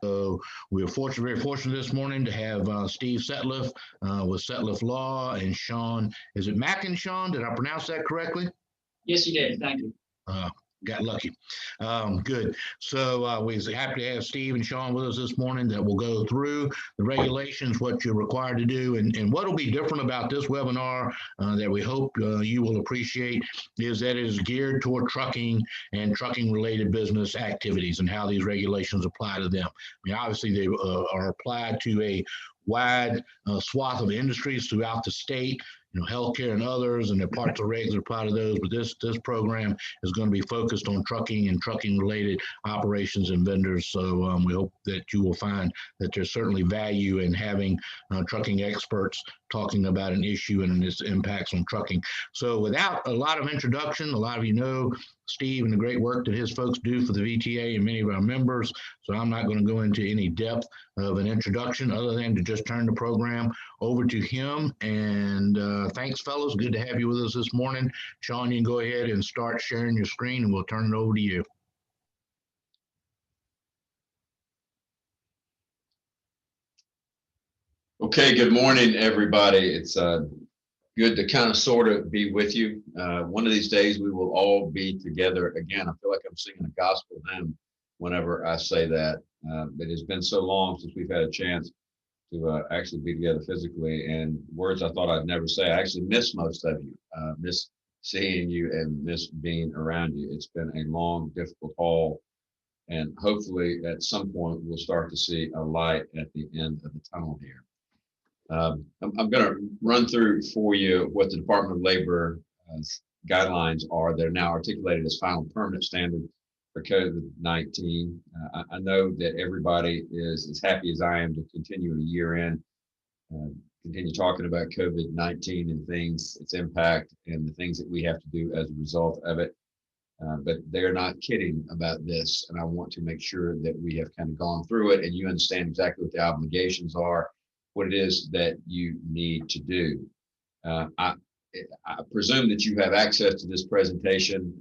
So we are fortunate, very fortunate this morning to have Steve Setliff with Setliff Law and Sean. Is it Mack and Sean? Did I pronounce that correctly? Yes, you did. Thank you. Got lucky. Good. So we're happy to have Steve and Sean with us this morning that will go through the regulations, what you're required to do, and what will be different about this webinar that we hope you will appreciate is that it is geared toward trucking and trucking related business activities and how these regulations apply to them. I mean, obviously they are applied to a wide swath of industries throughout the state, healthcare and others, and the parts of regs that apply to those. But this program is going to be focused on trucking and trucking related operations and vendors. So we hope that you will find that there's certainly value in having trucking experts talking about an issue and its impacts on trucking. So without a lot of introduction, a lot of you know Steve and the great work that his folks do for the VTA and many of our members. So I'm not going to go into any depth of an introduction other than to just turn the program over to him. And thanks, fellas. Good to have you with us this morning. Sean, you can go ahead and start sharing your screen and we'll turn it over to you. Okay, good morning, everybody. It's good to kind of sort of be with you. One of these days we will all be together again. I feel like I'm singing a gospel hymn whenever I say that. It has been so long since we've had a chance to actually be together physically, and words I thought I'd never say. I actually miss most of you, miss seeing you and miss being around you. It's been a long, difficult haul, and hopefully at some point we'll start to see a light at the end of the tunnel here. I'm going to run through for you what the Department of Labor guidelines are that are now articulated as final permanent standard for COVID-19. I know that everybody is as happy as I am to continue a year in, continue talking about COVID-19 and things, its impact, and the things that we have to do as a result of it. But they're not kidding about this, and I want to make sure that we have kind of gone through it and you understand exactly what the obligations are, what it is that you need to do. I presume that you have access to this presentation.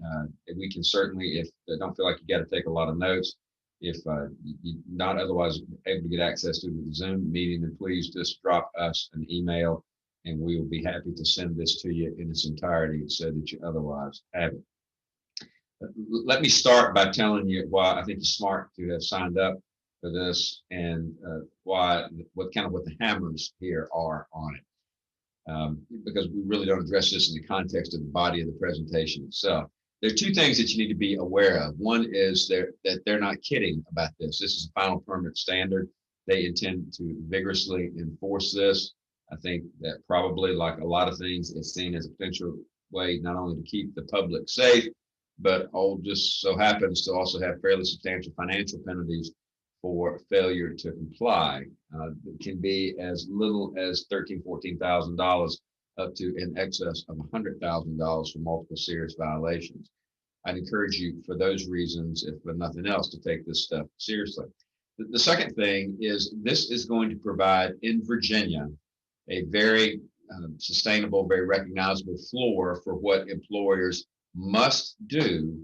We can certainly, if don't feel like you got to take a lot of notes, if you're not otherwise able to get access to the Zoom meeting, then please just drop us an email and we will be happy to send this to you in its entirety so that you otherwise have it. Let me start by telling you why I think it's smart to have signed up for this and what the hammers here are on it, because we really don't address this in the context of the body of the presentation itself. There are two things that you need to be aware of. One is that they're not kidding about this. This is a final permanent standard. They intend to vigorously enforce this. I think that probably, like a lot of things, it's seen as a potential way not only to keep the public safe, but just so happens to also have fairly substantial financial penalties for failure to comply. It can be as little as $13,000, $14,000 up to in excess of $100,000 for multiple serious violations. I'd encourage you, for those reasons, if for nothing else, to take this stuff seriously. The second thing is this is going to provide in Virginia a very sustainable, very recognizable floor for what employers must do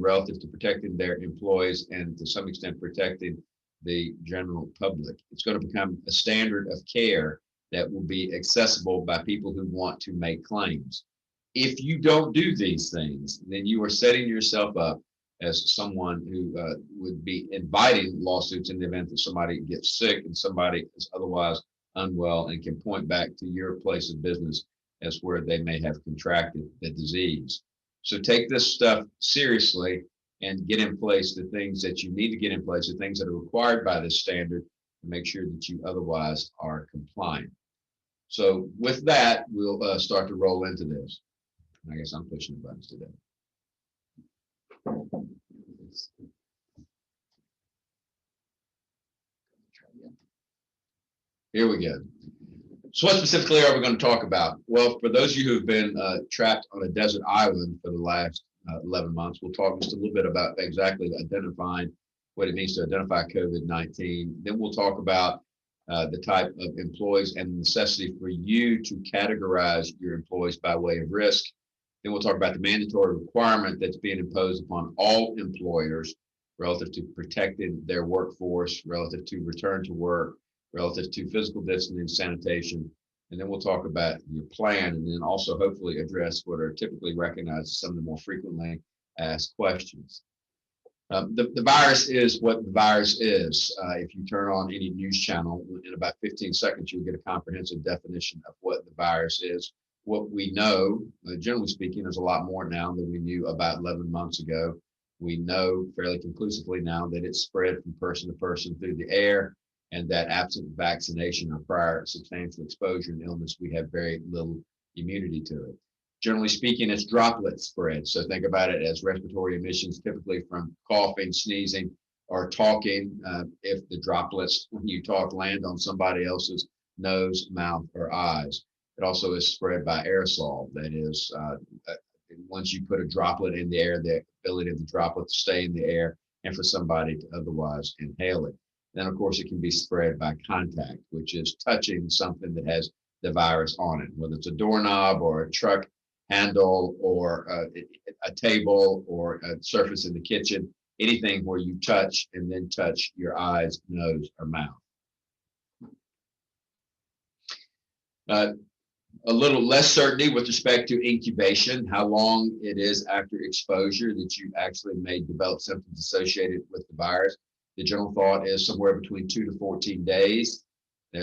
relative to protecting their employees and to some extent protecting the general public. It's going to become a standard of care that will be accessible by people who want to make claims. If you don't do these things, then you are setting yourself up as someone who would be inviting lawsuits in the event that somebody gets sick and somebody is otherwise unwell and can point back to your place of business as where they may have contracted the disease. So take this stuff seriously and get in place the things that you need to get in place, the things that are required by this standard to make sure that you otherwise are compliant. So with that, we'll start to roll into this. I guess I'm pushing the buttons today. Here we go. So what specifically are we going to talk about? Well, for those of you who have been trapped on a desert island for the last 11 months, we'll talk just a little bit about exactly identifying what it means to identify COVID-19. Then we'll talk about the type of employees and the necessity for you to categorize your employees by way of risk. Then we'll talk about the mandatory requirement that's being imposed upon all employers relative to protecting their workforce, relative to return to work, relative to physical distancing and sanitation. And then we'll talk about your plan, and then also hopefully address what are typically recognized as some of the more frequently asked questions. The virus is what the virus is. If you turn on any news channel, in about 15 seconds, you'll get a comprehensive definition of what the virus is. What we know, generally speaking, is a lot more now than we knew about 11 months ago. We know fairly conclusively now that it's spread from person to person through the air, and that absent vaccination or prior substantial exposure and illness, we have very little immunity to it. Generally speaking, it's droplet spread. So think about it as respiratory emissions, typically from coughing, sneezing, or talking. If the droplets, when you talk, land on somebody else's nose, mouth, or eyes. It also is spread by aerosol. That is, once you put a droplet in the air, the ability of the droplet to stay in the air and for somebody to otherwise inhale it. Then, of course, it can be spread by contact, which is touching something that has the virus on it, whether it's a doorknob or a truck handle or a table or a surface in the kitchen, anything where you touch and then touch your eyes, nose, or mouth. A little less certainty with respect to incubation, how long it is after exposure that you actually may develop symptoms associated with the virus. The general thought is somewhere between 2 to 14 days.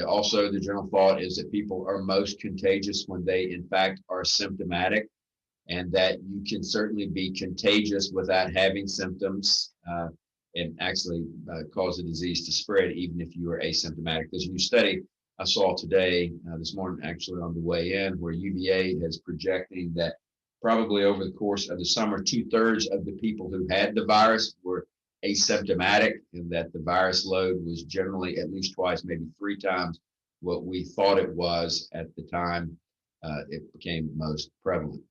Also, the general thought is that people are most contagious when they, in fact, are symptomatic, and that you can certainly be contagious without having symptoms and actually cause the disease to spread, even if you are asymptomatic. There's a new study I saw today, this morning, actually on the way in, where UVA is projecting that probably over the course of the summer, 2/3 of the people who had the virus were asymptomatic, and that the virus load was generally at least twice, maybe 3 times what we thought it was at the time it became most prevalent.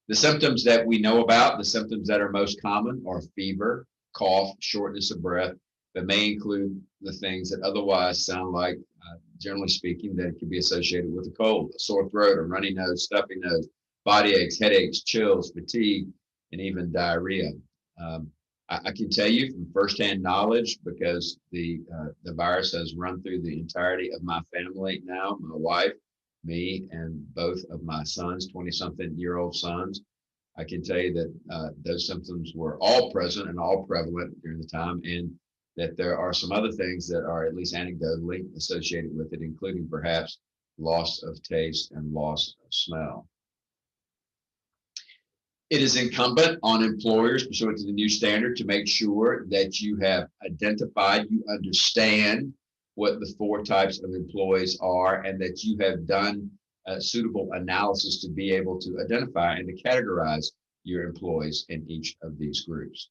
The symptoms that we know about, the symptoms that are most common, are fever, cough, shortness of breath, but may include the things that otherwise sound like, generally speaking, that it could be associated with a cold, a sore throat, a runny nose, stuffy nose, body aches, headaches, chills, fatigue, and even diarrhea. I can tell you from firsthand knowledge, because the virus has run through the entirety of my family now, my wife, me, and both of my sons, 20-something-year-old sons. I can tell you that those symptoms were all present and all prevalent during the time, and that there are some other things that are at least anecdotally associated with it, including perhaps loss of taste and loss of smell. It is incumbent on employers, pursuant to the new standard, to make sure that you have identified, you understand what the 4 types of employees are, and that you have done a suitable analysis to be able to identify and to categorize your employees in each of these groups.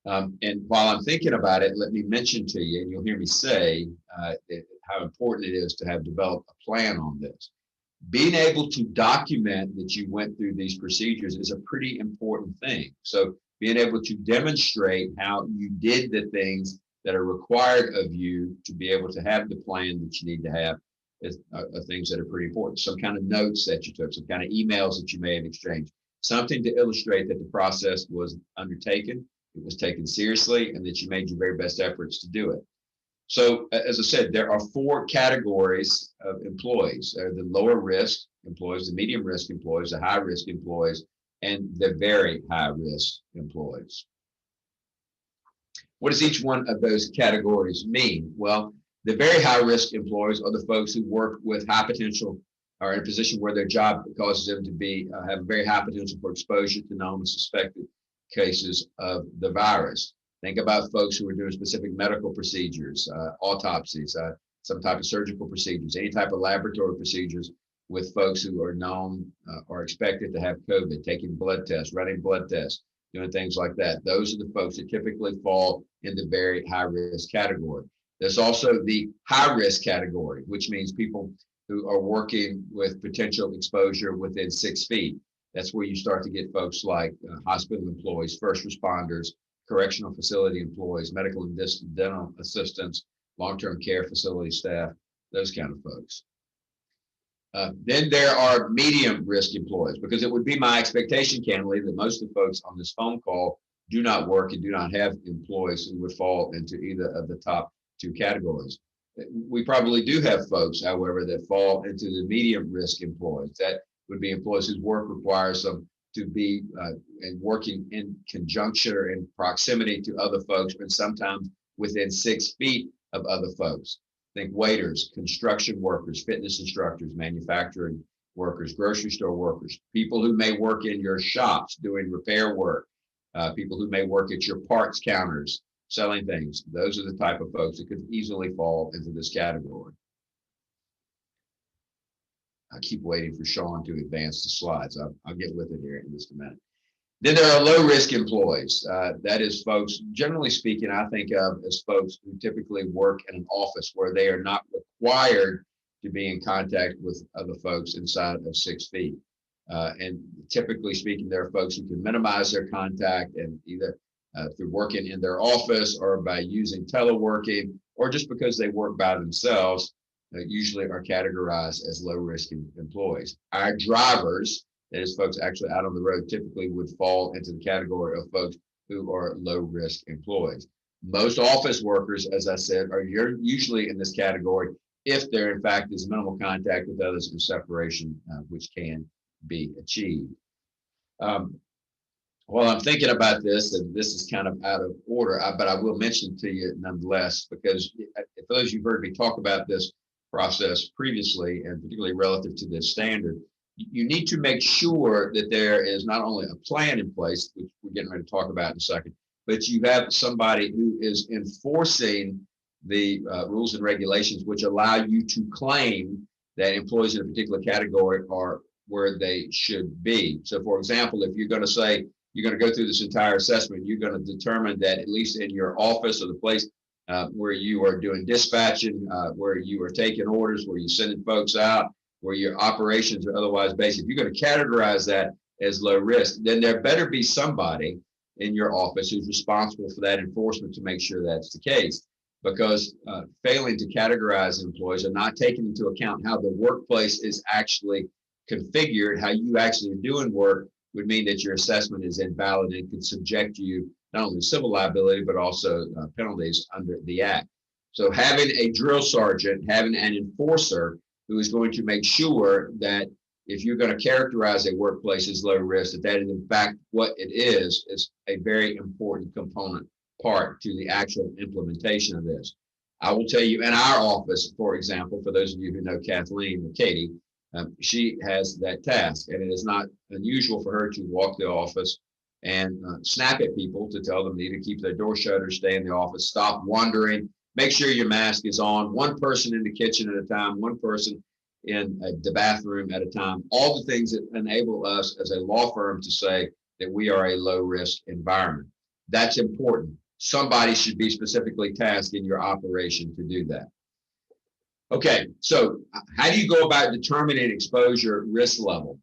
And while I'm thinking about it, let me mention to you, and you'll hear me say how important it is to have developed a plan on this. Being able to document that you went through these procedures is a pretty important thing. So being able to demonstrate how you did the things that are required of you to be able to have the plan that you need to have are things that are pretty important. Some kind of notes that you took, some kind of emails that you may have exchanged, something to illustrate that the process was undertaken, it was taken seriously, and that you made your very best efforts to do it. So, as I said, there are 4 categories of employees. There are the lower risk employees, the medium risk employees, the high risk employees, and the very high risk employees. What does each one of those categories mean? Well, the very high risk employees are the folks who work with high potential, or in a position where their job causes them to be have a very high potential for exposure to known and suspected cases of the virus. Think about folks who are doing specific medical procedures, autopsies, some type of surgical procedures, any type of laboratory procedures with folks who are known or expected to have COVID, taking blood tests, running blood tests, doing things like that. Those are the folks that typically fall in the very high risk category. There's also the high risk category, which means people who are working with potential exposure within 6 feet. That's where you start to get folks like hospital employees, first responders, correctional facility employees, medical and dental assistants, long-term care facility staff, those kind of folks. Then there are medium risk employees, because it would be my expectation, candidly, that most of the folks on this phone call do not work and do not have employees who would fall into either of the top two categories. We probably do have folks, however, that fall into the medium risk employees. That would be employees whose work requires them to be and working in conjunction or in proximity to other folks, and sometimes within 6 feet of other folks. Think waiters, construction workers, fitness instructors, manufacturing workers, grocery store workers, people who may work in your shops doing repair work, people who may work at your parts counters, selling things. Those are the type of folks that could easily fall into this category. I keep waiting for Sean to advance the slides. I'll get with it here in just a minute. Then there are low risk employees. That is folks, generally speaking, I think of as folks who typically work in an office where they are not required to be in contact with other folks inside of 6 feet. And typically speaking, there are folks who can minimize their contact and either through working in their office or by using teleworking, or just because they work by themselves, usually are categorized as low risk employees. Our drivers, that is folks actually out on the road, typically would fall into the category of folks who are low risk employees. Most office workers, as I said, are usually in this category if there in fact is minimal contact with others and separation, which can be achieved. While I'm thinking about this, and this is kind of out of order, but I will mention to you nonetheless, because for those you've heard me talk about this process previously, and particularly relative to this standard, you need to make sure that there is not only a plan in place, which we're getting ready to talk about in a second, but you have somebody who is enforcing the rules and regulations which allow you to claim that employees in a particular category are where they should be. So for example, if you're going to say you're going to go through this entire assessment, you're going to determine that at least in your office or the place where you are doing dispatching, where you are taking orders, where you're sending folks out, where your operations are otherwise based, if you're going to categorize that as low risk, then there better be somebody in your office who's responsible for that enforcement to make sure that's the case. Because failing to categorize employees or not taking into account how the workplace is actually configured, how you actually are doing work, would mean that your assessment is invalid and could subject you not only to civil liability, but also penalties under the Act. So having a drill sergeant, having an enforcer who is going to make sure that if you're going to characterize a workplace as low risk, that is in fact what it is a very important component part to the actual implementation of this. I will tell you in our office, for example, for those of you who know Kathleen or Katie, she has that task, and it is not unusual for her to walk the office and snap at people to tell them they need to keep their door shut or stay in the office, stop wandering, make sure your mask is on, one person in the kitchen at a time, one person in the bathroom at a time, all the things that enable us as a law firm to say that we are a low risk environment. That's important. Somebody should be specifically tasked in your operation to do that. Okay, so how do you go about determining exposure risk level?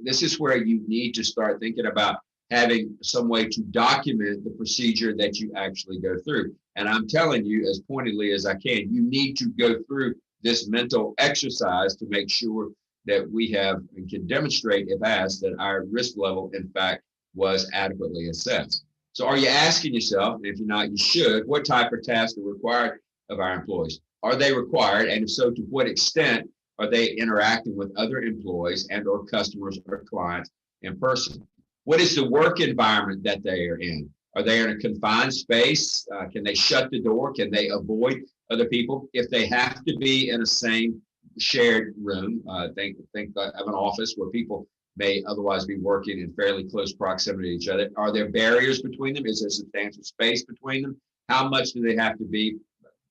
This is where you need to start thinking about having some way to document the procedure that you actually go through. And I'm telling you as pointedly as I can, you need to go through this mental exercise to make sure that we have and can demonstrate, if asked, that our risk level, in fact, was adequately assessed. So are you asking yourself, and if you're not, you should, what type of tasks are required of our employees? Are they required? And if so, to what extent are they interacting with other employees and or customers or clients in person? What is the work environment that they are in? Are they in a confined space? Can they shut the door? Can they avoid other people? If they have to be in a same shared room, think of an office where people may otherwise be working in fairly close proximity to each other. Are there barriers between them? Is there substantial space between them? How much do they have to be,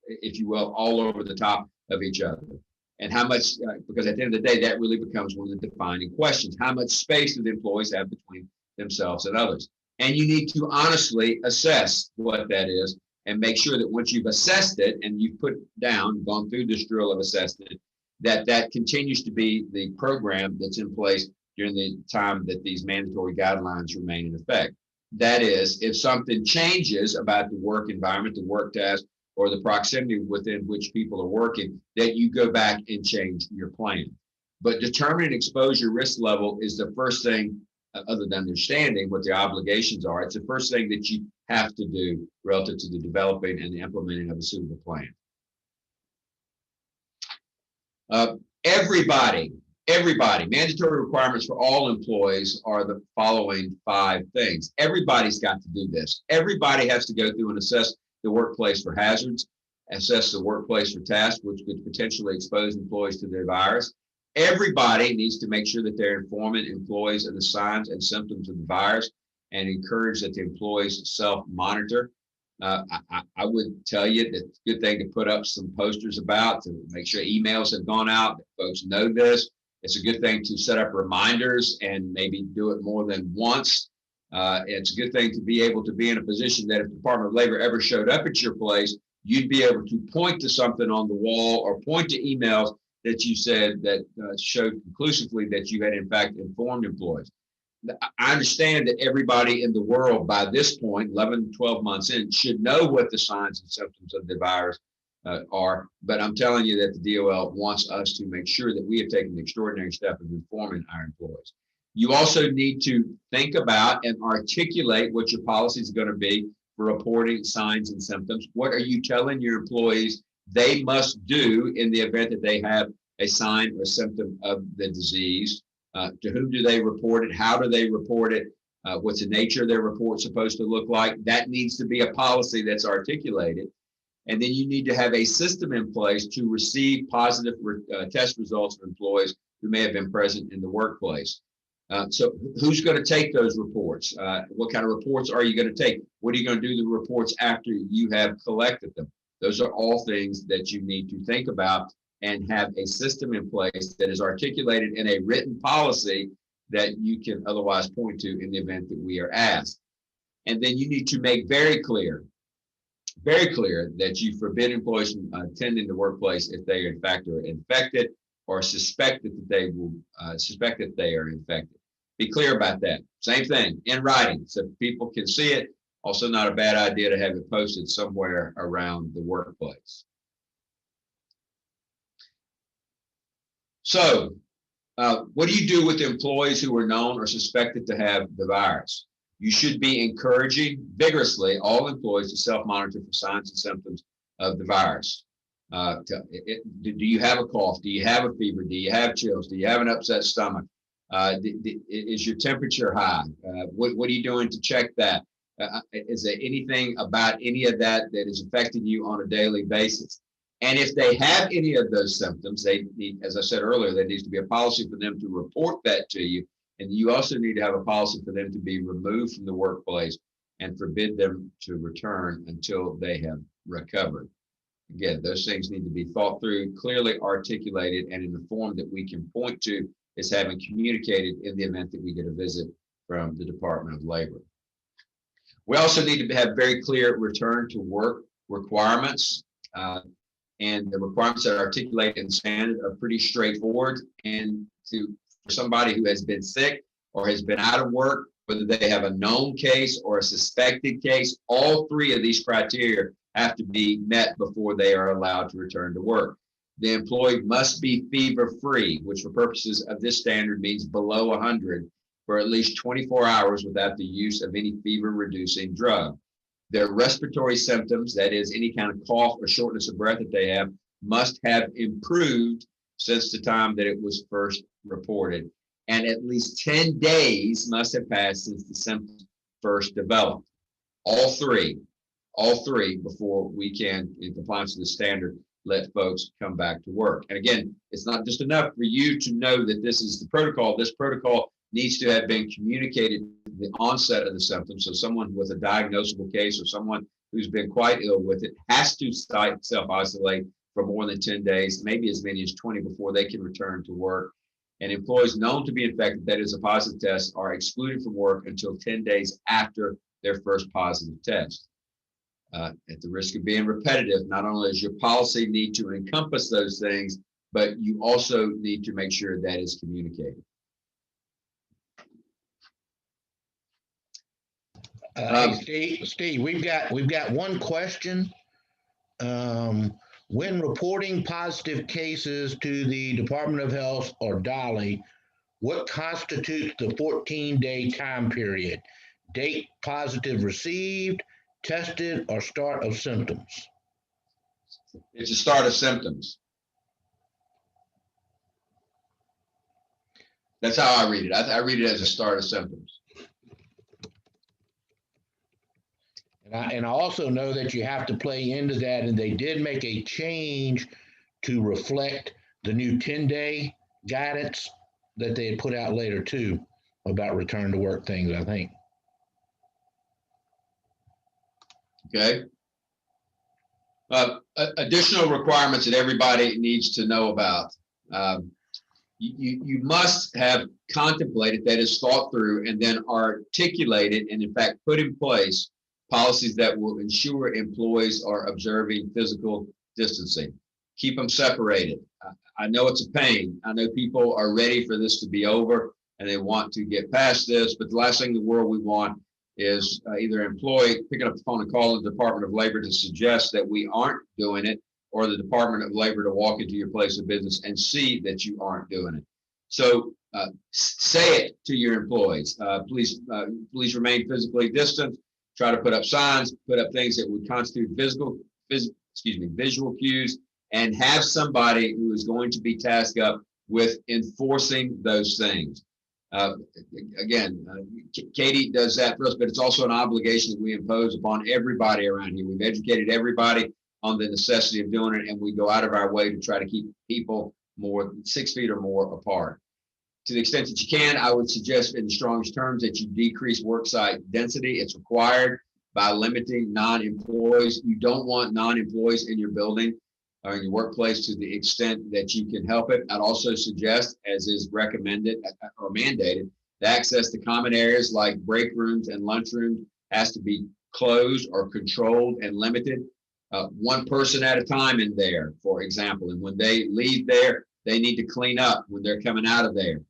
if you will, all over the top of each other? And how much, because at the end of the day, that really becomes one of the defining questions. How much space do the employees have between themselves and others? And you need to honestly assess what that is and make sure that once you've assessed it and you've put down, gone through this drill of assessment, that continues to be the program that's in place during the time that these mandatory guidelines remain in effect. That is, if something changes about the work environment, the work task, or the proximity within which people are working, that you go back and change your plan. But determining exposure risk level is the first thing other than understanding what their obligations are, it's the first thing that you have to do relative to the developing and the implementing of a suitable plan. Everybody, mandatory requirements for all employees are the following 5 things. Everybody's got to do this. Everybody has to go through and assess the workplace for hazards, assess the workplace for tasks which could potentially expose employees to the virus. Everybody needs to make sure that they're informing employees of the signs and symptoms of the virus and encourage that the employees self-monitor. I would tell you that it's a good thing to put up some posters about to make sure emails have gone out, that folks know this. It's a good thing to set up reminders and maybe do it more than once. It's a good thing to be able to be in a position that if the Department of Labor ever showed up at your place, you'd be able to point to something on the wall or point to emails that you said that showed conclusively that you had in fact informed employees. I understand that everybody in the world by this point, 11, 12 months in, should know what the signs and symptoms of the virus are. But I'm telling you that the DOL wants us to make sure that we have taken the extraordinary step of informing our employees. You also need to think about and articulate what your policies are going to be for reporting signs and symptoms. What are you telling your employees they must do in the event that they have a sign or symptom of the disease? To whom do they report it? How do they report it? What's the nature of their report supposed to look like? That needs to be a policy that's articulated. And then you need to have a system in place to receive positive test results for employees who may have been present in the workplace. So who's going to take those reports? What kind of reports are you going to take? What are you going to do with the reports after you have collected them? Those are all things that you need to think about and have a system in place that is articulated in a written policy that you can otherwise point to in the event that we are asked. And then you need to make very clear that you forbid employees from attending the workplace if they in fact are infected or suspect that they are infected. Be clear about that. Same thing in writing so people can see it. Also not a bad idea to have it posted somewhere around the workplace. So what do you do with employees who are known or suspected to have the virus? You should be encouraging vigorously all employees to self-monitor for signs and symptoms of the virus. Do you have a cough? Do you have a fever? Do you have chills? Do you have an upset stomach? Is your temperature high? What are you doing to check that? Is there anything about any of that that is affecting you on a daily basis? And if they have any of those symptoms, they need, as I said earlier, there needs to be a policy for them to report that to you. And you also need to have a policy for them to be removed from the workplace and forbid them to return until they have recovered. Again, those things need to be thought through, clearly articulated, and in the form that we can point to as having communicated in the event that we get a visit from the Department of Labor. We also need to have very clear return to work requirements. And the requirements that are articulated in standard are pretty straightforward. And for somebody who has been sick or has been out of work, whether they have a known case or a suspected case, all 3 of these criteria have to be met before they are allowed to return to work. The employee must be fever-free, which for purposes of this standard means below 100 for at least 24 hours without the use of any fever-reducing drug. Their respiratory symptoms, that is any kind of cough or shortness of breath that they have, must have improved since the time that it was first reported. And at least 10 days must have passed since the symptoms first developed. All three before we can, in compliance with the standard, let folks come back to work. And again, it's not just enough for you to know that this is the protocol. This protocol needs to have been communicated at the onset of the symptoms. So someone with a diagnosable case or someone who's been quite ill with it has to self-isolate for more than 10 days, maybe as many as 20 before they can return to work. And employees known to be infected, that is a positive test, are excluded from work until 10 days after their first positive test. At the risk of being repetitive, not only does your policy need to encompass those things, but you also need to make sure that is communicated. Hey, Steve, we've got one question. When reporting positive cases to the Department of Health or Dolly, What constitutes the 14-day time period? Date positive received, tested, or start of symptoms? It's a start of symptoms. That's how I read it. I read it as a start of symptoms. And I also know that you have to play into that, and they did make a change to reflect the new 10-day guidance that they had put out later too about return to work things, I think. Okay. Additional requirements that everybody needs to know about. You must have contemplated, that is thought through, and then articulated and in fact put in place policies that will ensure employees are observing physical distancing. Keep them separated. I know it's a pain. I know people are ready for this to be over and they want to get past this, but the last thing in the world we want is either an employee picking up the phone and calling the Department of Labor to suggest that we aren't doing it, or the Department of Labor to walk into your place of business and see that you aren't doing it. So say it to your employees. Please remain physically distant. Try to put up signs, put up things that would constitute visual cues, and have somebody who is going to be tasked up with enforcing those things. Katie does that for us, but it's also an obligation that we impose upon everybody around here. We've educated everybody on the necessity of doing it, and we go out of our way to try to keep people more than 6 feet or more apart. To the extent that you can, I would suggest in the strongest terms that you decrease worksite density. It's required by limiting non-employees. You don't want non-employees in your building or in your workplace to the extent that you can help it. I'd also suggest, as is recommended or mandated, the access to common areas like break rooms and lunchrooms has to be closed or controlled and limited. One person at a time in there, for example, and when they leave there, they need to clean up when they're coming out of there.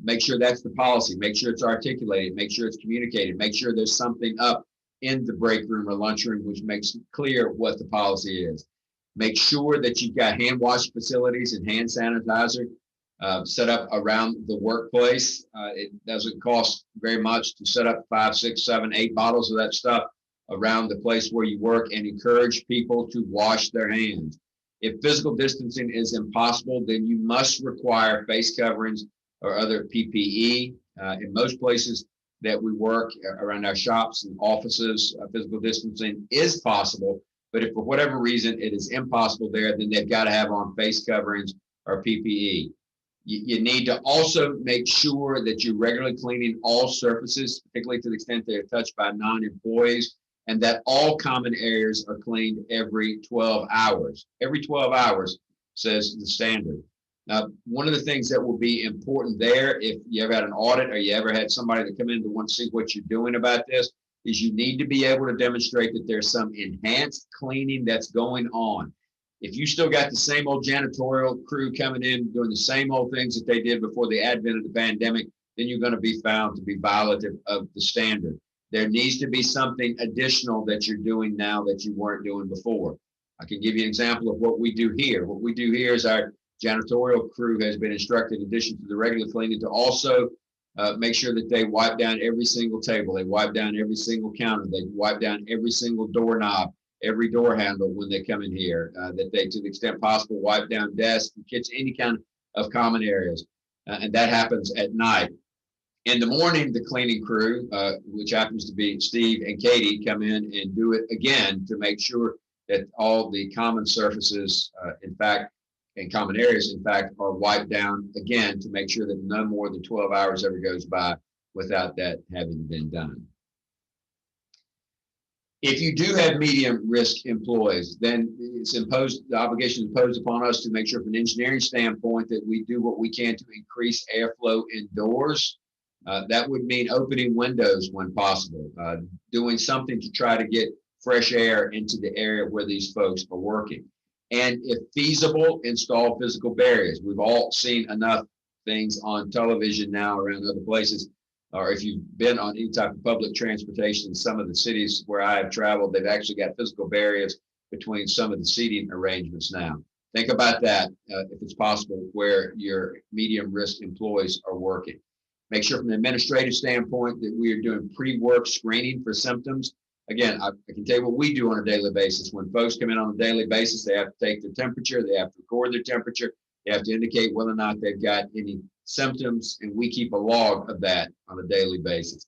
Make sure that's the policy. Make sure it's articulated. Make sure it's communicated. Make sure there's something up in the break room or lunchroom which makes clear what the policy is. Make sure that you've got hand wash facilities and hand sanitizer set up around the workplace. It doesn't cost very much to set up 5, 6, 7, 8 bottles of that stuff around the place where you work, and encourage people to wash their hands. If physical distancing is impossible, then you must require face coverings or other PPE. In most places that we work around our shops and offices, physical distancing is possible. But if for whatever reason it is impossible there, then they've got to have on face coverings or PPE. You need to also make sure that you're regularly cleaning all surfaces, particularly to the extent they're touched by non-employees, and that all common areas are cleaned every 12 hours. Every 12 hours, says the standard. Now, one of the things that will be important there, if you ever had an audit or you ever had somebody that come in to want to see what you're doing about this, is you need to be able to demonstrate that there's some enhanced cleaning that's going on. If you still got the same old janitorial crew coming in doing the same old things that they did before the advent of the pandemic, then you're going to be found to be violative of the standard. There needs to be something additional that you're doing now that you weren't doing before. I can give you an example of what we do here. What we do here is our janitorial crew has been instructed, in addition to the regular cleaning, to also make sure that they wipe down every single table. They wipe down every single counter. They wipe down every single doorknob, every door handle when they come in here. That they, to the extent possible, wipe down desks, kitchen, any kind of common areas. And that happens at night. In the morning, the cleaning crew, which happens to be Steve and Katie, come in and do it again to make sure that all the common surfaces, in fact, and common areas, in fact, are wiped down again to make sure that no more than 12 hours ever goes by without that having been done. If you do have medium risk employees, then it's imposed, the obligation is imposed upon us to make sure from an engineering standpoint that we do what we can to increase airflow indoors. That would mean opening windows when possible, doing something to try to get fresh air into the area where these folks are working. And if feasible, install physical barriers. We've all seen enough things on television now around other places, or if you've been on any type of public transportation in some of the cities where I have traveled, they've actually got physical barriers between some of the seating arrangements now. Think about that if it's possible where your medium risk employees are working. Make sure from an administrative standpoint that we are doing pre-work screening for symptoms. Again, I can tell you what we do on a daily basis. When folks come in on a daily basis, they have to take their temperature, they have to record their temperature, they have to indicate whether or not they've got any symptoms, and we keep a log of that on a daily basis.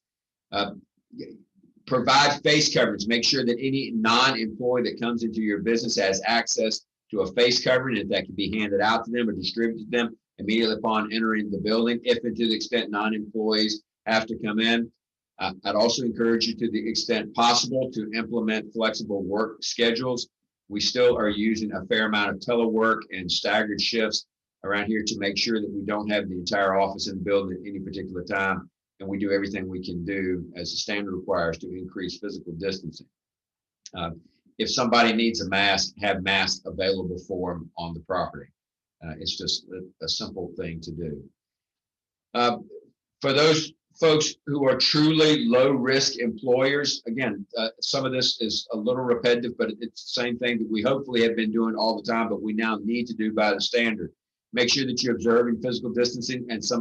Provide face coverage. Make sure that any non-employee that comes into your business has access to a face covering, if that can be handed out to them or distributed to them immediately upon entering the building, if and to the extent non-employees have to come in. I'd also encourage you, to the extent possible, to implement flexible work schedules. We still are using a fair amount of telework and staggered shifts around here to make sure that we don't have the entire office in the building at any particular time. And we do everything we can do, as the standard requires, to increase physical distancing. If somebody needs a mask, have masks available for them on the property. It's just a simple thing to do. For those folks who are truly low-risk employers, again, some of this is a little repetitive, but it's the same thing that we hopefully have been doing all the time, but we now need to do by the standard. Make sure that you're observing physical distancing, and some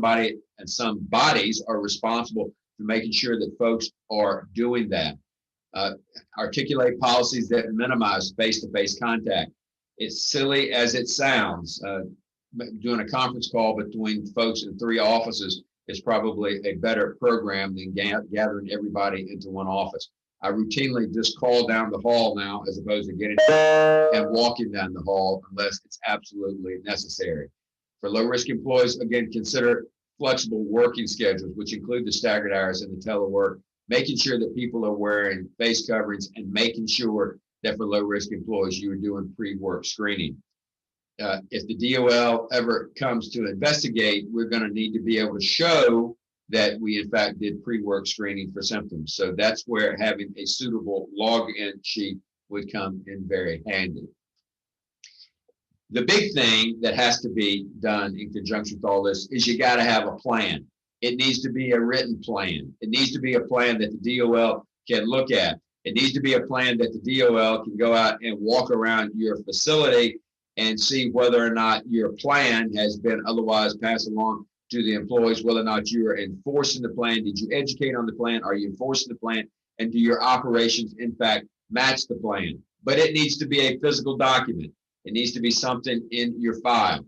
bodies are responsible for making sure that folks are doing that. Articulate policies that minimize face-to-face contact. It's silly as it sounds. Doing a conference call between folks in 3 offices is probably a better program than gathering everybody into one office. I routinely just call down the hall now, as opposed to getting and walking down the hall unless it's absolutely necessary. For low-risk employees, again, consider flexible working schedules, which include the staggered hours and the telework, making sure that people are wearing face coverings, and making sure that for low-risk employees, you are doing pre-work screening. If the DOL ever comes to investigate, we're going to need to be able to show that we, in fact, did pre-work screening for symptoms. So that's where having a suitable login sheet would come in very handy. The big thing that has to be done in conjunction with all this is you got to have a plan. It needs to be a written plan. It needs to be a plan that the DOL can look at. It needs to be a plan that the DOL can go out and walk around your facility and see whether or not your plan has been otherwise passed along to the employees, whether or not you are enforcing the plan. Did you educate on the plan? Are you enforcing the plan? And do your operations, in fact, match the plan? But it needs to be a physical document. It needs to be something in your file.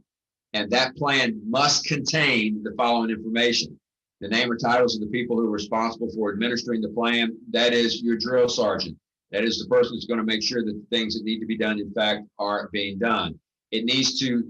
And that plan must contain the following information: the name or titles of the people who are responsible for administering the plan. That is your drill sergeant. That is the person who's going to make sure that the things that need to be done, in fact, are being done. It needs to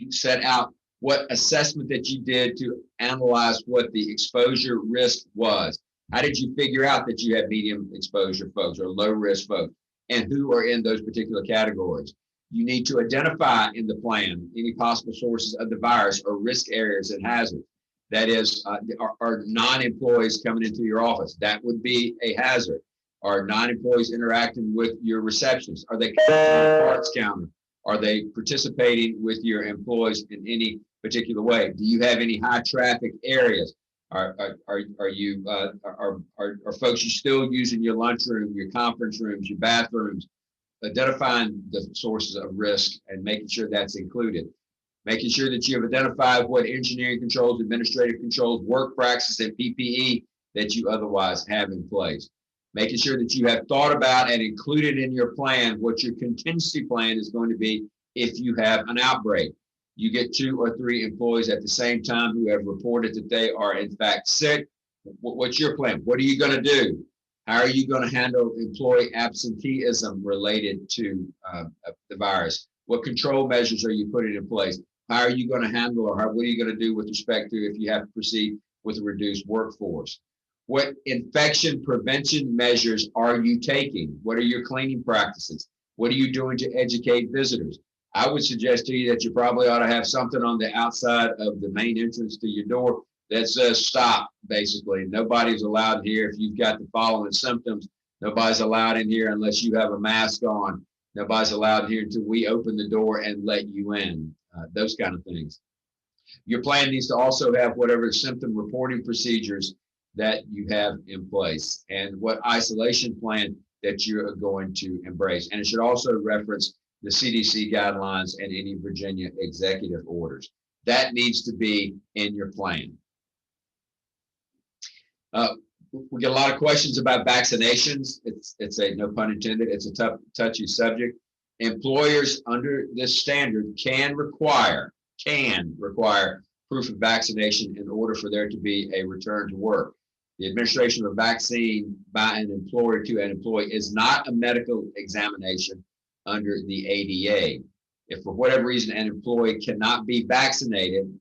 set out what assessment that you did to analyze what the exposure risk was. How did you figure out that you had medium exposure folks or low risk folks, and who are in those particular categories? You need to identify in the plan any possible sources of the virus or risk areas and hazards. That is, are non-employees coming into your office? That would be a hazard. Are non-employees interacting with your receptionist? Are they coming to the parts counter? Are they participating with your employees in any particular way? Do you have any high traffic areas? Are folks you still using your lunchroom, your conference rooms, your bathrooms? Identifying the sources of risk and making sure that's included. Making sure that you have identified what engineering controls, administrative controls, work practices, and PPE that you otherwise have in place. Making sure that you have thought about and included in your plan what your contingency plan is going to be if you have an outbreak. You get 2 or 3 employees at the same time who have reported that they are in fact sick. What's your plan? What are you going to do? How are you going to handle employee absenteeism related to the virus? What control measures are you putting in place? How are you going to handle, or what are you going to do with respect to if you have to proceed with a reduced workforce? What infection prevention measures are you taking? What are your cleaning practices? What are you doing to educate visitors? I would suggest to you that you probably ought to have something on the outside of the main entrance to your door that says stop, basically. Nobody's allowed here if you've got the following symptoms. Nobody's allowed in here unless you have a mask on. Nobody's allowed here until we open the door and let you in. Those kind of things. Your plan needs to also have whatever symptom reporting procedures that you have in place and what isolation plan that you are going to embrace. And it should also reference the CDC guidelines and any Virginia executive orders. That needs to be in your plan. We get a lot of questions about vaccinations. It's a, no pun intended, it's a tough, touchy subject. Employers under this standard can require proof of vaccination in order for there to be a return to work. The administration of a vaccine by an employer to an employee is not a medical examination under the ADA. If for whatever reason an employee cannot be vaccinated,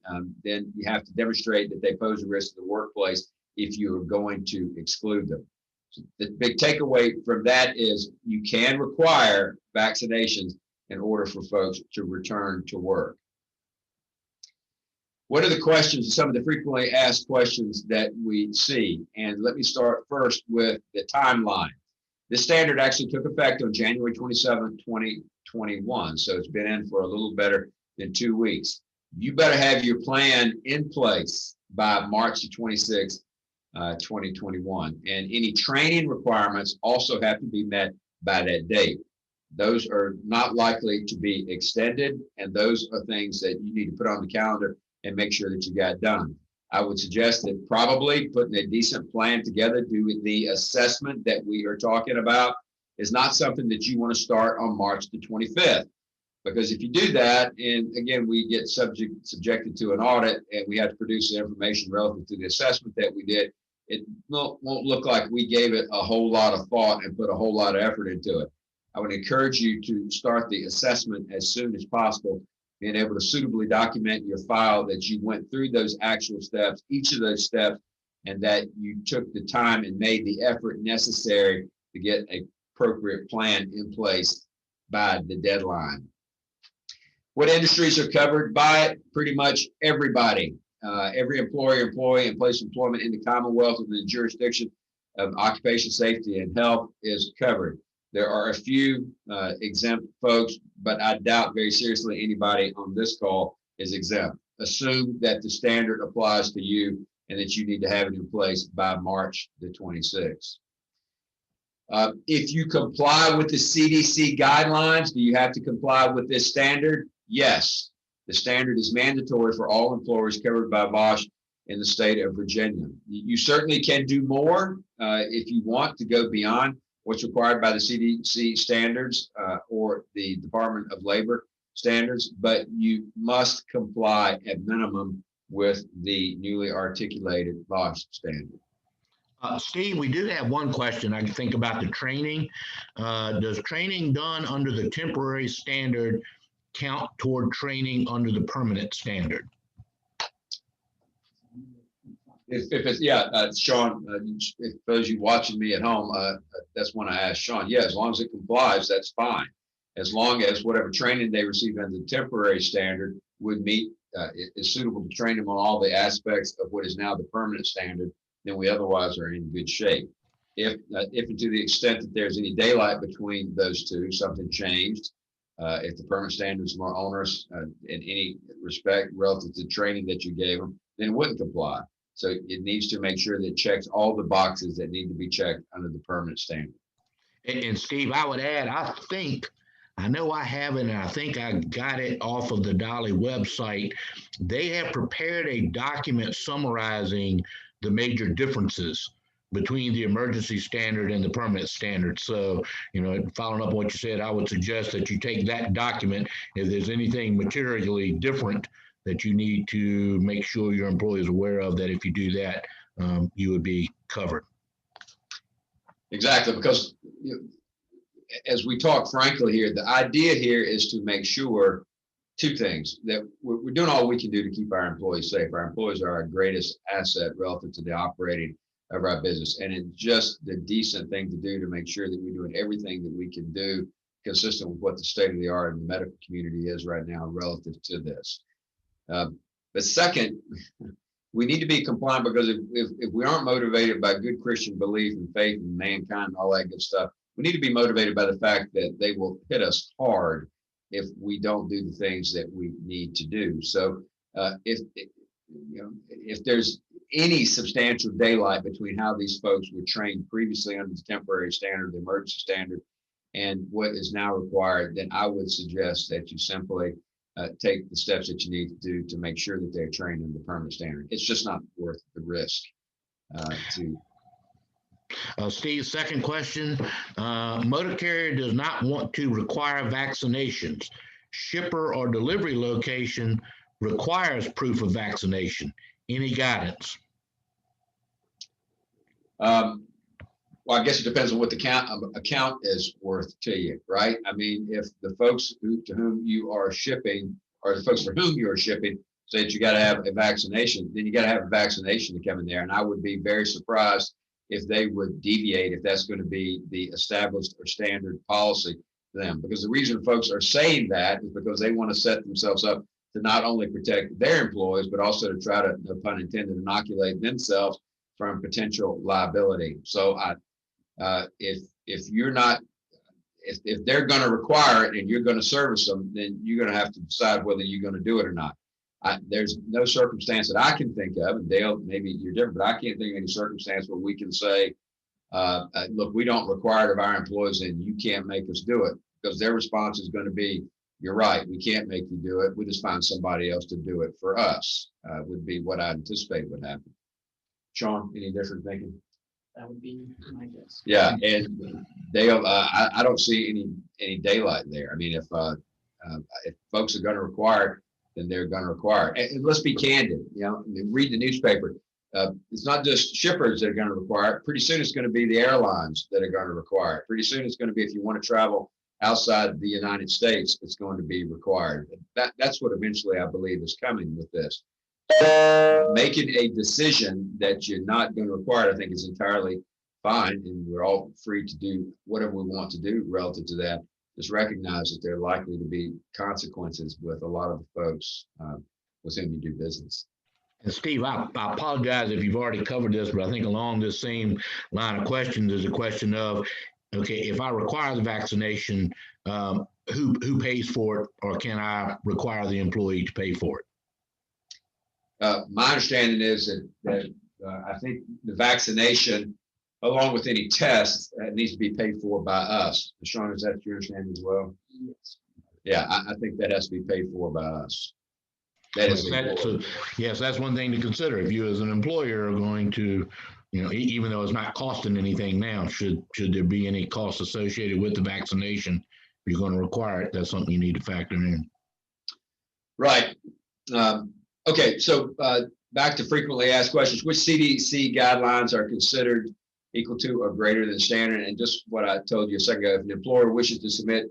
then you have to demonstrate that they pose a risk to the workplace if you are going to exclude them. So the big takeaway from that is you can require vaccinations in order for folks to return to work. What are the questions, some of the frequently asked questions that we see? And let me start first with the timeline. This standard actually took effect on January 27, 2021. So it's been in for a little better than 2 weeks. You better have your plan in place by March the 26th, 2021. And any training requirements also have to be met by that date. Those are not likely to be extended, and those are things that you need to put on the calendar and make sure that you got done. I would suggest that probably putting a decent plan together, doing the assessment that we are talking about, is not something that you want to start on March the 25th. Because if you do that, and again, we get subjected to an audit and we have to produce the information relative to the assessment that we did, it won't look like we gave it a whole lot of thought and put a whole lot of effort into it. I would encourage you to start the assessment as soon as possible, being able to suitably document your file that you went through those actual steps, each of those steps, and that you took the time and made the effort necessary to get an appropriate plan in place by the deadline. What industries are covered by it? Pretty much everybody. Every employer, employee, and place of employment in the Commonwealth within the jurisdiction of occupational safety and health is covered. There are a few exempt folks, but I doubt very seriously anybody on this call is exempt. Assume that the standard applies to you and that you need to have it in place by March the 26th. If you comply with the CDC guidelines, do you have to comply with this standard? Yes. The standard is mandatory for all employers covered by VOSH in the state of Virginia. You certainly can do more if you want to go beyond what's required by the CDC standards or the Department of Labor standards, but you must comply at minimum with the newly articulated VOSH standard. Steve, we do have one question I can think about the training. Does training done under the temporary standard count toward training under the permanent standard? If it's, yeah, Sean, if those you watching me at home, that's when I asked Sean, yeah, as long as it complies, that's fine. As long as whatever training they receive under the temporary standard would meet, is suitable to train them on all the aspects of what is now the permanent standard, then we otherwise are in good shape. If and to the extent that there's any daylight between those two, something changed, if the permanent standard is more onerous in any respect relative to training that you gave them, then it wouldn't comply. So it needs to make sure that it checks all the boxes that need to be checked under the permanent standard. And Steve, I would add, I know I haven't, and I think I got it off of the Dolly website. They have prepared a document summarizing the major differences between the emergency standard and the permanent standard. So, you know, following up on what you said, I would suggest that you take that document. If there's anything materially different that you need to make sure your employee is aware of, that if you do that, you would be covered. Exactly, because as we talk frankly here, the idea here is to make sure two things, that we're doing all we can do to keep our employees safe. Our employees are our greatest asset relative to the operating of our business. And it's just the decent thing to do to make sure that we're doing everything that we can do consistent with what the state of the art in the medical community is right now relative to this. But second, we need to be compliant, because if we aren't motivated by good Christian belief and faith in mankind and all that good stuff, we need to be motivated by the fact that they will hit us hard if we don't do the things that we need to do. So if there's any substantial daylight between how these folks were trained previously under the temporary standard, the emergency standard, and what is now required, then I would suggest that you simply take the steps that you need to do to make sure that they're trained in the permanent standard. It's just not worth the risk to. Steve, second question. Motor carrier does not want to require vaccinations. Shipper or delivery location requires proof of vaccination. Any guidance? Well, I guess it depends on what the account is worth to you, right? I mean, if the folks to whom you are shipping, or the folks for whom you are shipping, say that you got to have a vaccination, then you got to have a vaccination to come in there. And I would be very surprised if they would deviate, if that's going to be the established or standard policy for them. Because the reason folks are saying that is because they want to set themselves up to not only protect their employees, but also to try to, no pun intended, inoculate themselves from potential liability. So if you're not, if they're going to require it and you're going to service them, then you're going to have to decide whether you're going to do it or not. There's no circumstance that I can think of, and Dale, maybe you're different, but I can't think of any circumstance where we can say, look, we don't require it of our employees and you can't make us do it, because their response is going to be, you're right, we can't make you do it. We just find somebody else to do it for us, would be what I anticipate would happen. Sean, any different thinking? That would be my guess. Yeah, and Dale, I don't see any daylight there. I mean, if folks are going to require it, then they're going to require it. And let's be candid. You know, read the newspaper. It's not just shippers that are going to require it. Pretty soon, it's going to be the airlines that are going to require it. Pretty soon, it's going to be, if you want to travel outside the United States, it's going to be required. That's what eventually I believe is coming with this. Making a decision that you're not going to require it, I think, is entirely fine, and we're all free to do whatever we want to do relative to that. Just recognize that there are likely to be consequences with a lot of the folks with whom you do business. And Steve, I apologize if you've already covered this, but I think along this same line of questions is a question of, okay, if I require the vaccination, who pays for it, or can I require the employee to pay for it? My understanding is that I think the vaccination, along with any tests, needs to be paid for by us. Sean, is that your understanding as well? Yes. Yeah, I think that has to be paid for by us. That is yes, that's one thing to consider. If you as an employer are going to, you know, even though it's not costing anything now, should there be any costs associated with the vaccination, if you're going to require it, that's something you need to factor in. Right. Okay, so back to frequently asked questions. Which CDC guidelines are considered equal to or greater than standard? And just what I told you a second ago, if an employer wishes to submit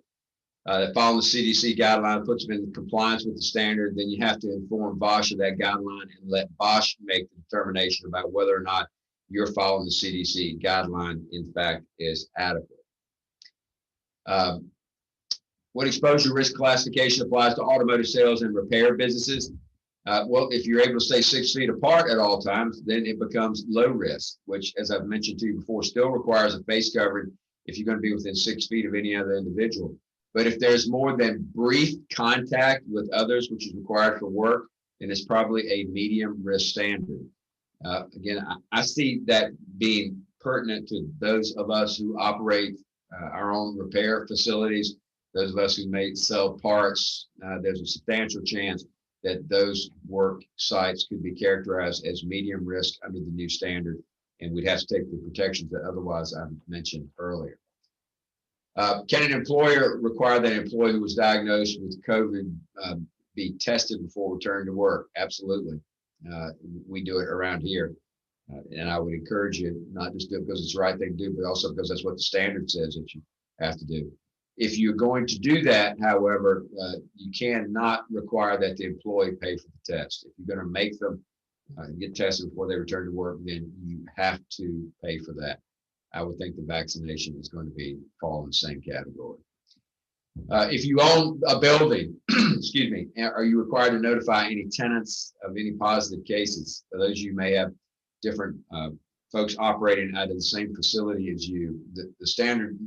that following the CDC guideline puts them in compliance with the standard, then you have to inform Bosch of that guideline and let Bosch make the determination about whether or not you're following the CDC guideline, in fact, is adequate. What exposure risk classification applies to automotive sales and repair businesses? Well, if you're able to stay 6 feet apart at all times, then it becomes low risk, which, as I've mentioned to you before, still requires a face covering if you're going to be within 6 feet of any other individual. But if there's more than brief contact with others, which is required for work, then it's probably a medium risk standard. Again, I see that being pertinent to those of us who operate our own repair facilities, those of us who may sell parts. There's a substantial chance that those work sites could be characterized as medium risk under the new standard, and we'd have to take the protections that otherwise I mentioned earlier. Can an employer require that an employee who was diagnosed with COVID be tested before returning to work? Absolutely. We do it around here. And I would encourage you not just do it because it's the right thing to do, but also because that's what the standard says that you have to do. If you're going to do that, however, you cannot require that the employee pay for the test. If you're going to make them get tested before they return to work, then you have to pay for that. I would think the vaccination is going to fall in the same category. If you own a building, excuse me, are you required to notify any tenants of any positive cases? For those of you who may have different folks operating out of the same facility as you, the standard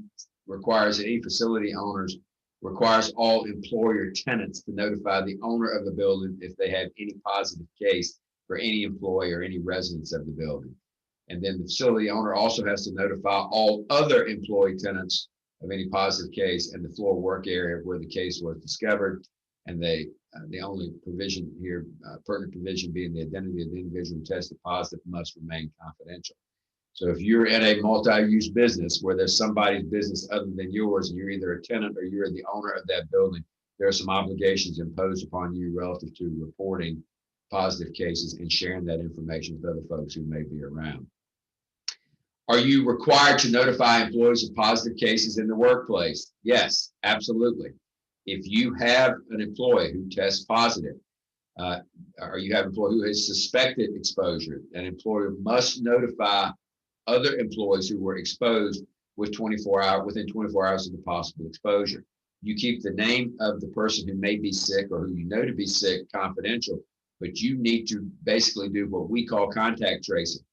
requires that any facility owners requires all employer tenants to notify the owner of the building if they have any positive case for any employee or any residents of the building. And then the facility owner also has to notify all other employee tenants of any positive case and the floor work area where the case was discovered. And the only provision here, pertinent provision being the identity of the individual who tested positive must remain confidential. So if you're in a multi-use business where there's somebody's business other than yours, and you're either a tenant or you're the owner of that building, there are some obligations imposed upon you relative to reporting positive cases and sharing that information with other folks who may be around. Are you required to notify employees of positive cases in the workplace? Yes, absolutely. If you have an employee who tests positive, or you have an employee who has suspected exposure, an employer must notify other employees who were exposed within 24 hours of the possible exposure. You keep the name of the person who may be sick or who you know to be sick confidential, but you need to basically do what we call contact tracing.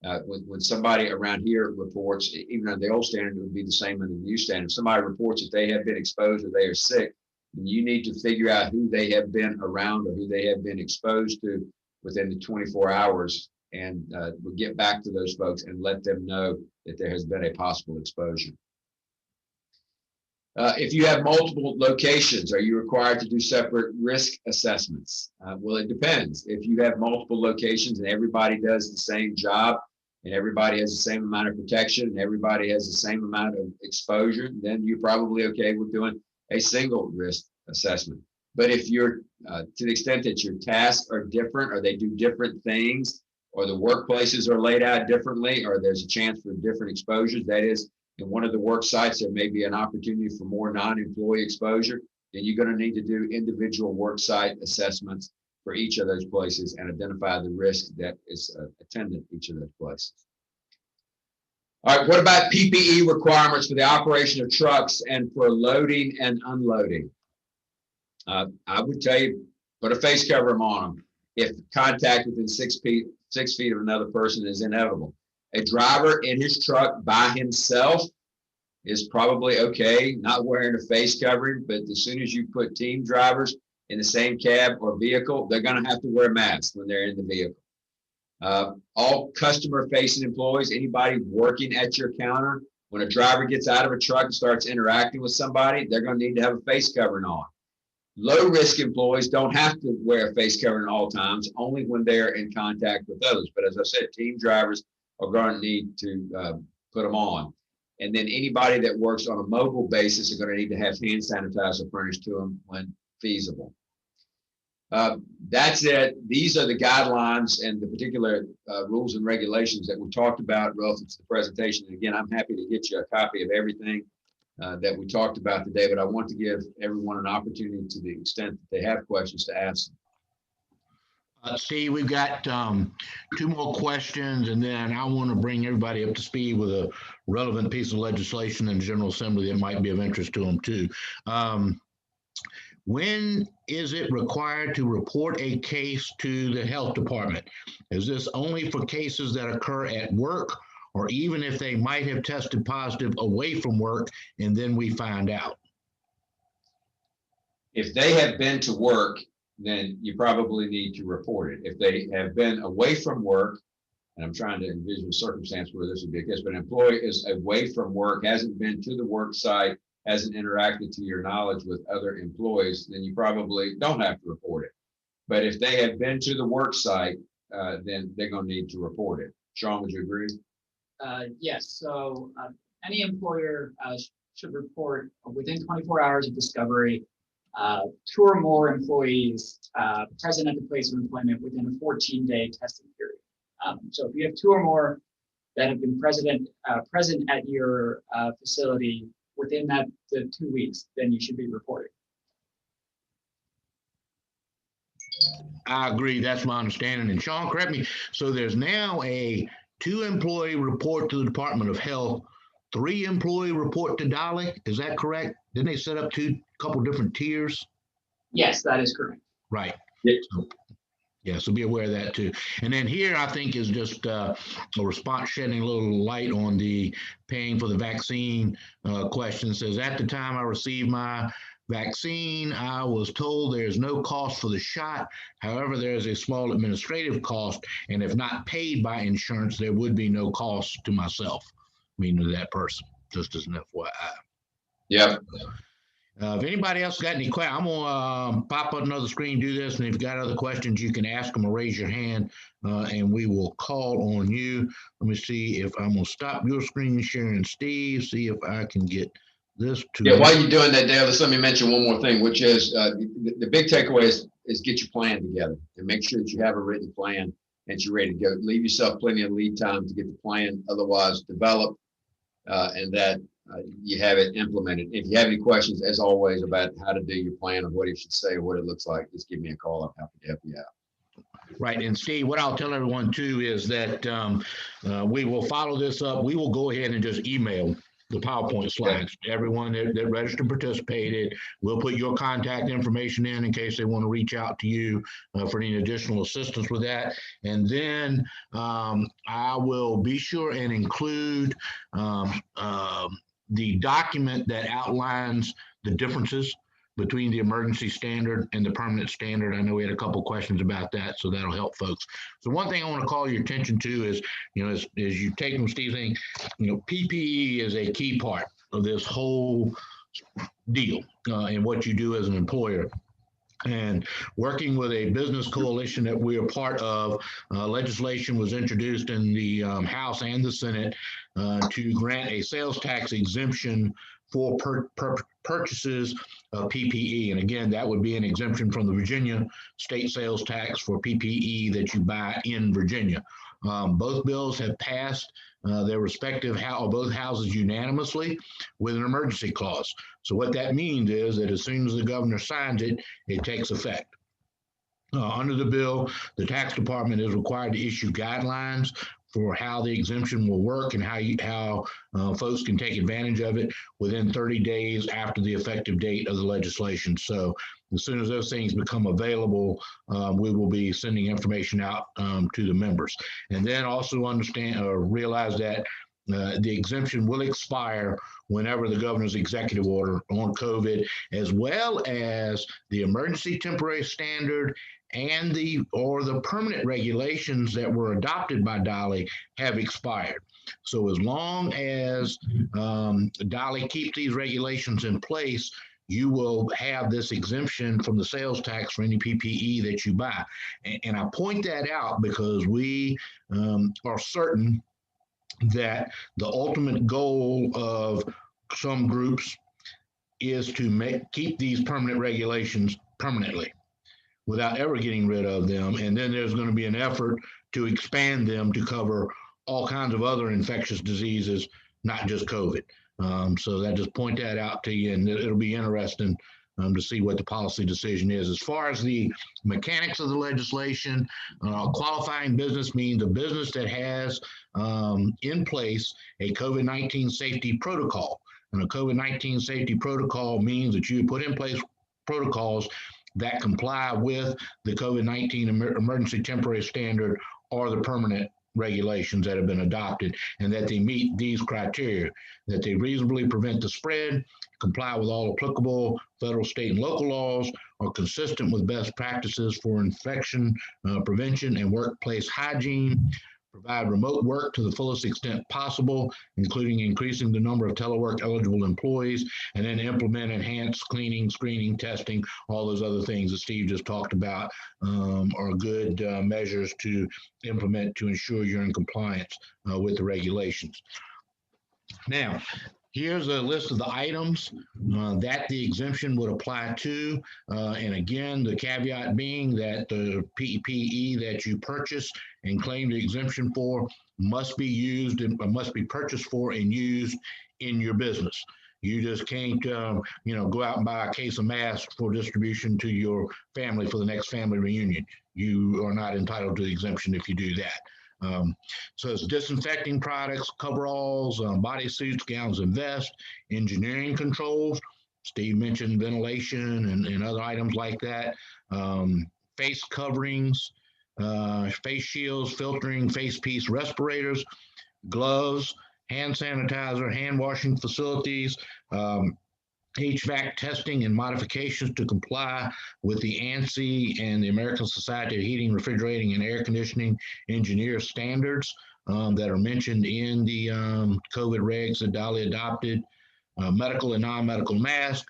When somebody around here reports, even under the old standard, it would be the same under the new standard. If somebody reports that they have been exposed or they are sick, then you need to figure out who they have been around or who they have been exposed to within the 24 hours. And we'll get back to those folks and let them know that there has been a possible exposure. If you have multiple locations, are you required to do separate risk assessments? Well, it depends. If you have multiple locations and everybody does the same job and everybody has the same amount of protection and everybody has the same amount of exposure, then you're probably okay with doing a single risk assessment. But if you're, to the extent that your tasks are different or they do different things, or the workplaces are laid out differently, or there's a chance for different exposures, that is, in one of the work sites, there may be an opportunity for more non-employee exposure, then you're going to need to do individual work site assessments for each of those places and identify the risk that is attendant each of those places. All right, what about PPE requirements for the operation of trucks and for loading and unloading? I would tell you, put a face covering on them if contact within 6 feet of another person is inevitable. A driver in his truck by himself is probably okay, not wearing a face covering, but as soon as you put team drivers in the same cab or vehicle, they're going to have to wear masks when they're in the vehicle. All customer-facing employees, anybody working at your counter, when a driver gets out of a truck and starts interacting with somebody, they're going to need to have a face covering on. Low-risk employees don't have to wear a face covering at all times, only when they're in contact with others. But as I said, team drivers are going to need to put them on. And then anybody that works on a mobile basis are going to need to have hand sanitizer furnished to them when feasible. That's it. These are the guidelines and the particular rules and regulations that we talked about relative to the presentation. And again, I'm happy to get you a copy of everything that we talked about today, but I want to give everyone an opportunity, to the extent that they have questions, to ask them. Steve, we've got 2 more questions, and then I want to bring everybody up to speed with a relevant piece of legislation in the General Assembly that might be of interest to them too. When is it required to report a case to the health department? Is this only for cases that occur at work, or even if they might have tested positive away from work and then we find out? If they have been to work, then you probably need to report it. If they have been away from work, and I'm trying to envision a circumstance where this would be a case, but an employee is away from work, hasn't been to the work site, hasn't interacted to your knowledge with other employees, then you probably don't have to report it. But if they have been to the work site, then they're going to need to report it. Sean, would you agree? Yes, so any employer should report within 24 hours of discovery 2 or more employees present at the place of employment within a 14-day testing period. So if you have 2 or more that have been present at your facility within the 2 weeks, then you should be reporting. I agree. That's my understanding. And Sean, correct me. So there's now a 2-employee report to the Department of Health, 3-employee report to Dolly. Is that correct? Didn't they set up couple different tiers? Yes, that is correct. Right. Yeah. So be aware of that too. And then here, I think, is just a response shedding a little light on the paying for the vaccine question. It says, at the time I received my vaccine, I was told there's no cost for the shot. However, there is a small administrative cost, and if not paid by insurance, there would be no cost to myself, meaning to that person, just as an FYI. Yep. If anybody else got any questions, I'm gonna pop up another screen, do this, and if you've got other questions, you can ask them or raise your hand, and we will call on you. Let me see if I'm gonna stop your screen sharing, Steve, see if I can get this to. Yeah, while you're doing that, Dale, let me mention one more thing, which is the big takeaway is get your plan together and make sure that you have a written plan and you're ready to go. Leave yourself plenty of lead time to get the plan otherwise developed and that you have it implemented. If you have any questions, as always, about how to do your plan or what it should say or what it looks like, just give me a call. I'm happy to help you out. Right. And Steve, what I'll tell everyone too is that we will follow this up. We will go ahead and just email the PowerPoint slides to everyone that registered, participated. We'll put your contact information in case they want to reach out to you for any additional assistance with that. And then I will be sure and include the document that outlines the differences between the emergency standard and the permanent standard. I know we had a couple of questions about that, so that'll help folks. So one thing I want to call your attention to is, as you take from Steve's thing, PPE is a key part of this whole deal in what you do as an employer. And working with a business coalition that we are part of, legislation was introduced in the House and the Senate to grant a sales tax exemption for purchases of PPE. And again, that would be an exemption from the Virginia state sales tax for PPE that you buy in Virginia. Both bills have passed their respective both houses unanimously with an emergency clause. So what that means is that as soon as the governor signs it, it takes effect. Under the bill, the tax department is required to issue guidelines for how the exemption will work and how folks can take advantage of it within 30 days after the effective date of the legislation. So as soon as those things become available, we will be sending information out to the members. And then also understand or realize that the exemption will expire whenever the governor's executive order on COVID, as well as the emergency temporary standard and the permanent regulations that were adopted by Dolly have expired. So as long as Dolly keeps these regulations in place, you will have this exemption from the sales tax for any PPE that you buy. And I point that out because we are certain that the ultimate goal of some groups is to keep these permanent regulations permanently without ever getting rid of them. And then there's going to be an effort to expand them to cover all kinds of other infectious diseases, not just COVID. So that just point that out to you, and it'll be interesting to see what the policy decision is. As far as the mechanics of the legislation, qualifying business means a business that has in place a COVID-19 safety protocol. And a COVID-19 safety protocol means that you put in place protocols that comply with the COVID-19 emergency temporary standard or the permanent regulations that have been adopted, and that they meet these criteria, that they reasonably prevent the spread, comply with all applicable federal, state, and local laws, are consistent with best practices for infection prevention and workplace hygiene, provide remote work to the fullest extent possible, including increasing the number of telework eligible employees, and then implement enhanced cleaning, screening, testing, all those other things that Steve just talked about are good measures to implement to ensure you're in compliance with the regulations. Now, here's a list of the items that the exemption would apply to. And again, the caveat being that the PPE that you purchase and claim the exemption for must be used and must be purchased for and used in your business. You just can't, go out and buy a case of masks for distribution to your family for the next family reunion. You are not entitled to the exemption if you do that. So it's disinfecting products, coveralls, bodysuits, gowns and vests, engineering controls. Steve mentioned ventilation and other items like that. Face coverings, face shields, filtering, face piece respirators, gloves, hand sanitizer, hand washing facilities, HVAC testing and modifications to comply with the ANSI and the American Society of Heating, Refrigerating, and Air Conditioning engineer standards that are mentioned in the COVID regs that Dolly adopted. medical and non-medical masks,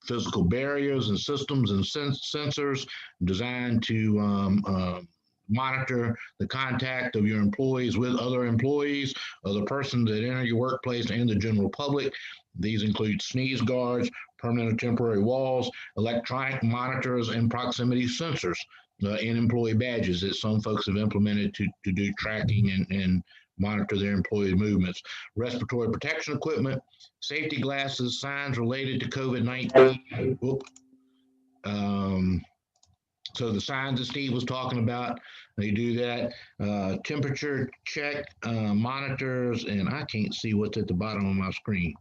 physical barriers and systems and sensors designed to monitor the contact of your employees with other employees, other persons that enter your workplace, and the general public. These include sneeze guards, permanent or temporary walls, electronic monitors, and proximity sensors in employee badges that some folks have implemented to do tracking and monitor their employee movements. Respiratory protection equipment, safety glasses, signs related to COVID-19. So the signs that Steve was talking about, they do that. Temperature check monitors, and I can't see what's at the bottom of my screen.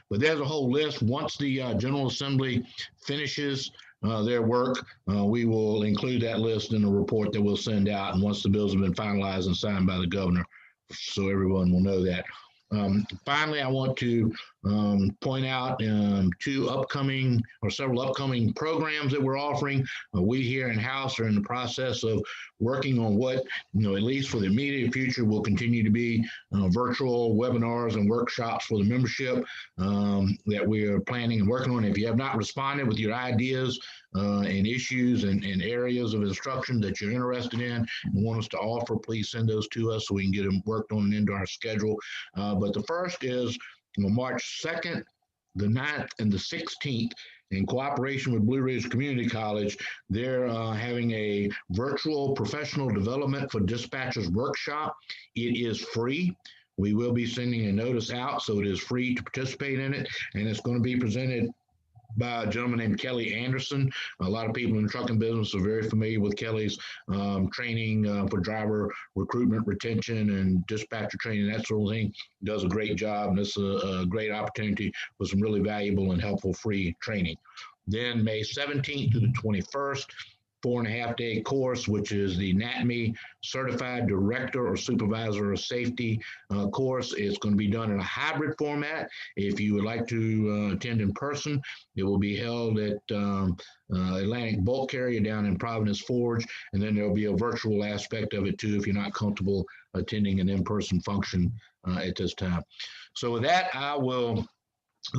But there's a whole list. Once the General Assembly finishes their work, we will include that list in a report that we'll send out. And once the bills have been finalized and signed by the governor, so everyone will know that. Finally, I want to point out several upcoming programs that we're offering. We here in-house are in the process of working on what, at least for the immediate future, will continue to be virtual webinars and workshops for the membership that we are planning and working on. If you have not responded with your ideas and issues and areas of instruction that you're interested in and want us to offer, please send those to us so we can get them worked on and into our schedule. But the first is March 2nd, the 9th, and the 16th. In cooperation with Blue Ridge Community College, they're having a virtual professional development for dispatchers workshop. It is free. We will be sending a notice out, so it is free to participate in it, and it's going to be presented by a gentleman named Kelly Anderson. A lot of people in the trucking business are very familiar with Kelly's training for driver recruitment, retention, and dispatcher training, that sort of thing. He does a great job, and it's a great opportunity for some really valuable and helpful free training. Then May 17th to the 21st, 4.5-day course, which is the NATME Certified Director or Supervisor of Safety course. It's going to be done in a hybrid format. If you would like to attend in person, it will be held at Atlantic Bulk Carrier down in Providence Forge, and then there'll be a virtual aspect of it too if you're not comfortable attending an in-person function at this time. So with that, I will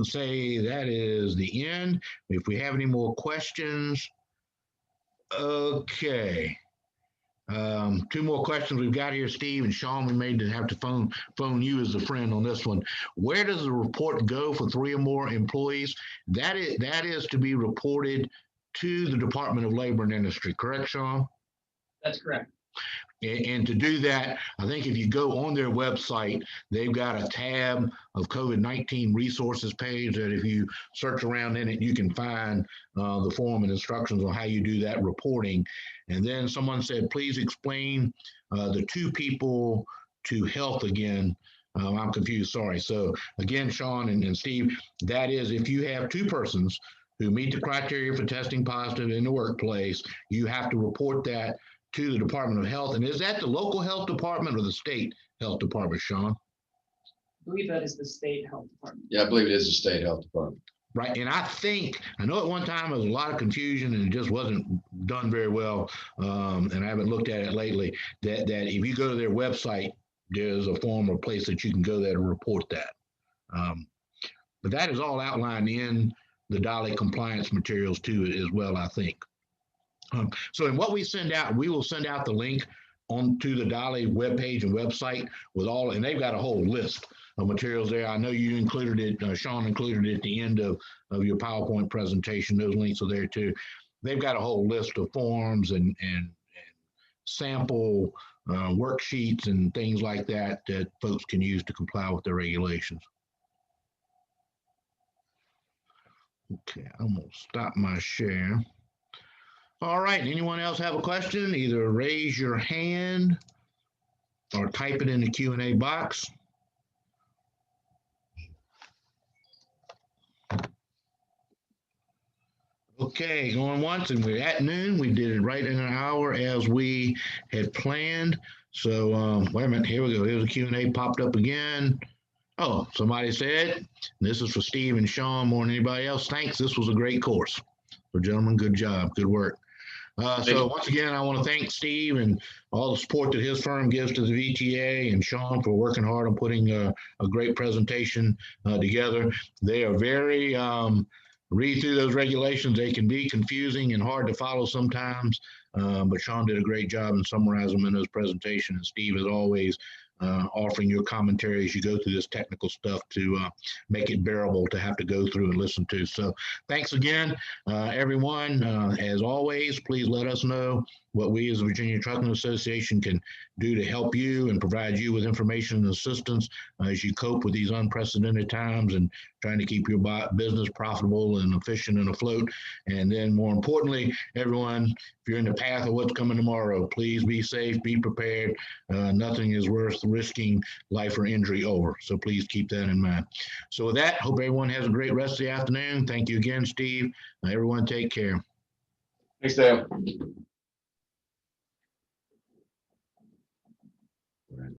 say that is the end. If we have any more questions, okay. Two more questions we've got here, Steve and Sean. We may have to phone you as a friend on this one. Where does the report go for 3 or more employees? That is to be reported to the Department of Labor and Industry, correct, Sean? That's correct. And to do that, I think if you go on their website, they've got a tab of COVID-19 resources page that if you search around in it, you can find the form and instructions on how you do that reporting. And then someone said, please explain the 2 people to health again. I'm confused, sorry. So again, Sean and Steve, that is if you have 2 persons who meet the criteria for testing positive in the workplace, you have to report that to the Department of Health. And is that the local health department or the state health department, Sean? I believe that is the state health department. Yeah, I believe it is the state health department. Right. And I know at one time there was a lot of confusion and it just wasn't done very well. And I haven't looked at it lately, that if you go to their website, there's a form or place that you can go there to report that. But that is all outlined in the Dolly compliance materials too, as well, I think. So in what we send out, we will send out the link onto the Dolly webpage and website with all, and they've got a whole list of materials there. I know you included it, Sean included it at the end of your PowerPoint presentation. Those links are there too. They've got a whole list of forms and sample worksheets and things like that that folks can use to comply with their regulations. Okay, I'm gonna stop my share. All right, anyone else have a question? Either raise your hand or type it in the Q&A box. Okay, going once, and we're at noon. We did it right in an hour as we had planned. So wait a minute, here we go. Here's a Q&A popped up again. Oh, somebody said, this is for Steve and Sean more than anybody else. Thanks, this was a great course. So gentlemen, good job, good work. So once again, I want to thank Steve and all the support that his firm gives to the VTA, and Sean for working hard on putting a great presentation together. They are very, read through those regulations. They can be confusing and hard to follow sometimes, but Sean did a great job in summarizing them in his presentation. And Steve, as always, offering your commentary as you go through this technical stuff to make it bearable to have to go through and listen to. So thanks again, everyone. As always, please let us know what we as the Virginia Trucking Association can do to help you and provide you with information and assistance as you cope with these unprecedented times and trying to keep your business profitable and efficient and afloat. And then more importantly, everyone, if you're in the path of what's coming tomorrow, please be safe, be prepared. Nothing is worth risking life or injury over. So please keep that in mind. So with that, hope everyone has a great rest of the afternoon. Thank you again, Steve. Everyone take care. Thanks, Dale.